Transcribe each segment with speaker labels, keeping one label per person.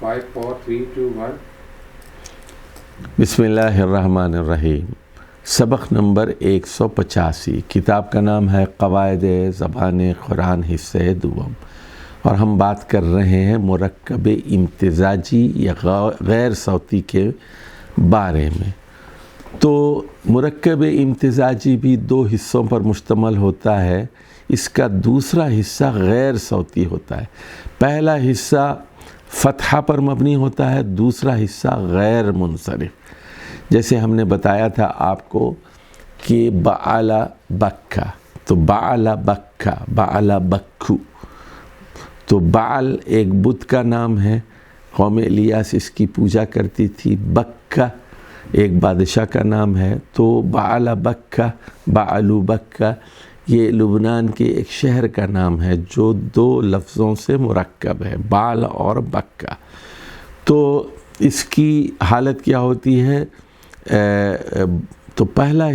Speaker 1: 5 4 3 2 1
Speaker 2: بسم اللہ الرحمن الرحیم۔ سبق نمبر 185، کتاب کا نام ہے قواعد زبان قرآن حصہ دوم، اور ہم بات کر رہے ہیں مرکب امتزاجی یا غیر صوتی کے بارے میں۔ تو مرکب امتزاجی بھی دو حصوں پر مشتمل ہوتا ہے۔ اس کا دوسرا حصہ غیر صوتی ہوتا ہے۔ پہلا حصہ فتحہ پر مبنی ہوتا ہے، دوسرا حصہ غیر منصرف۔ جیسے ہم نے بتایا تھا آپ کو کہ بعل بکا، تو بعل بکا، بعل بکو، تو بعل ایک بت کا نام ہے، قوم الیاس اس کی پوجا کرتی تھی۔ بکا ایک بادشاہ کا نام ہے، تو بعل بکا، بعلو بکا یہ لبنان کے ایک شہر کا نام ہے جو دو لفظوں سے مرکب ہے، بعل اور بکا۔ تو اس کی حالت کیا ہوتی ہے؟ تو پہلا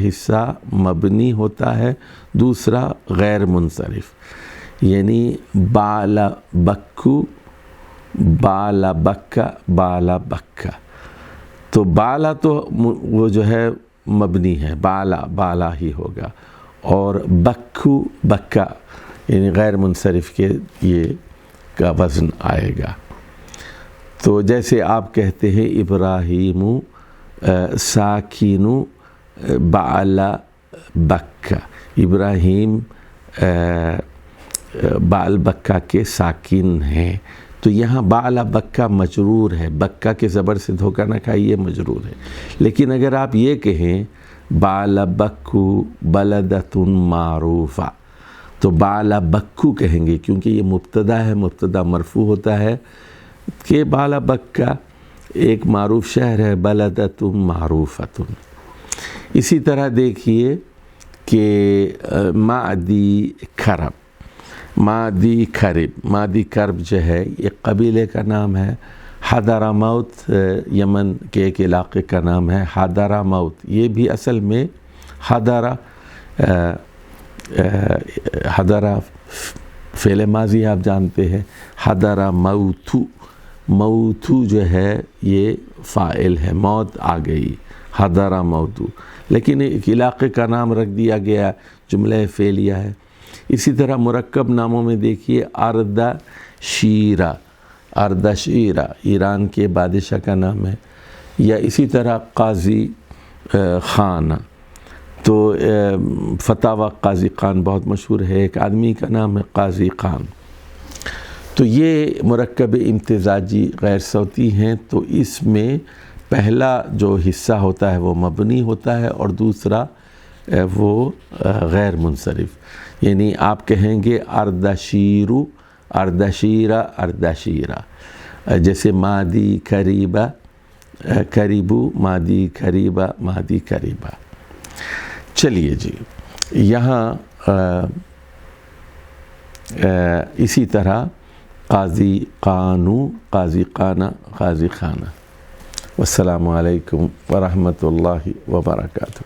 Speaker 2: حصہ مبنی ہوتا ہے، دوسرا غیر منصرف، یعنی بعل بکو، بعل بکا، بعل بکا۔ تو بعلا تو وہ جو ہے مبنی ہے، بعلا ہی ہوگا، اور بکو بکا یعنی غیر منصرف کے یہ کا وزن آئے گا۔ تو جیسے آپ کہتے ہیں ابراہیم ساکین بعل بکا، ابراہیم بعل بکا کے ساکن ہیں۔ تو یہاں بعل بکا مجرور ہے، بکا کے زبر سے دھوکہ نہ کھائیے، مجرور ہے۔ لیکن اگر آپ یہ کہیں بعل بکو بلدۃ معروفہ، تو بعل بکو کہیں گے کیونکہ یہ مبتدا ہے، مبتدا مرفوع ہوتا ہے کہ بعل بکا ایک معروف شہر ہے، بلدۃ معروفۃ۔ اسی طرح دیکھیے کہ معدی کرب، معدی کرب، معدی کرب جو ہے یہ قبیلے کا نام ہے۔ حضرموت یمن کے ایک علاقے کا نام ہے، حضرموت، یہ بھی اصل میں حضرہ فعل ماضی آپ جانتے ہیں، حضرموت، موتو جو ہے یہ فاعل ہے، موت آ گئی، حضرموت، لیکن ایک علاقے کا نام رکھ دیا گیا، جملہ فعلیہ ہے۔ اسی طرح مرکب ناموں میں دیکھیے اردشیرہ، اردشیرہ ایران کے بادشاہ کا نام ہے، یا اسی طرح قاضی خان، تو فتاوی قاضی خان بہت مشہور ہے، ایک آدمی کا نام ہے قاضی خان۔ تو یہ مرکب امتزاجی غیر صوتی ہیں، تو اس میں پہلا جو حصہ ہوتا ہے وہ مبنی ہوتا ہے اور دوسرا وہ غیر منصرف، یعنی آپ کہیں گے اردشیرو، اردشیرہ، اردشیرہ، جیسے مادی کریبہ، کریبو، مادی کریبہ، مادی کریبہ۔ چلیے جی، یہاں اسی طرح قاضی قانو، قاضی قانہ، قاضی خانہ۔ والسلام علیکم ورحمۃ اللہ وبرکاتہ۔